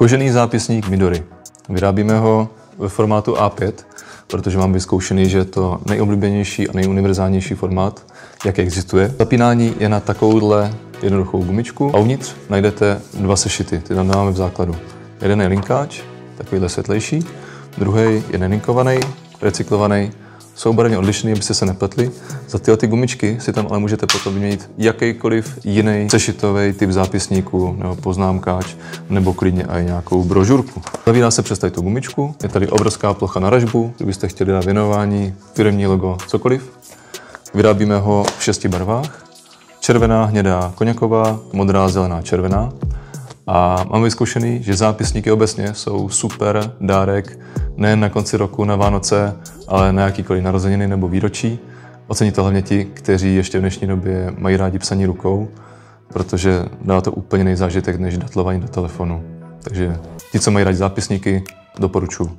Kožený zápisník Midori. Vyrábíme ho ve formátu A5, protože mám vyzkoušený, že je to nejoblíbenější a nejuniverzálnější formát, jaký existuje. Zapínání je na takovouhle jednoduchou gumičku a uvnitř najdete dva sešity, ty tam dáváme v základu. Jeden je linkáč, takovýhle světlejší, druhý je nelinkovaný, recyklovaný, jsou barevně odlišný, abyste se nepletli. Za tyhle gumičky si tam ale můžete potom vyměnit jakýkoliv jiný sešitový typ zápisníku nebo poznámkáč, nebo klidně i nějakou brožurku. Zavírá se přes tady tu gumičku, je tady obrovská plocha na ražbu, kdybyste chtěli dát věnování, firemní logo, cokoliv. Vyrábíme ho v 6 barvách. Červená, hnědá, koněková, modrá, zelená, červená. A mám vyzkoušený, že zápisníky obecně jsou super dárek nejen na konci roku, na Vánoce, ale na jakýkoliv narozeniny nebo výročí. Ocení to hlavně ti, kteří ještě v dnešní době mají rádi psaní rukou, protože dá to úplně jiný zážitek než datlování do telefonu. Takže ti, co mají rádi zápisníky, doporučuji.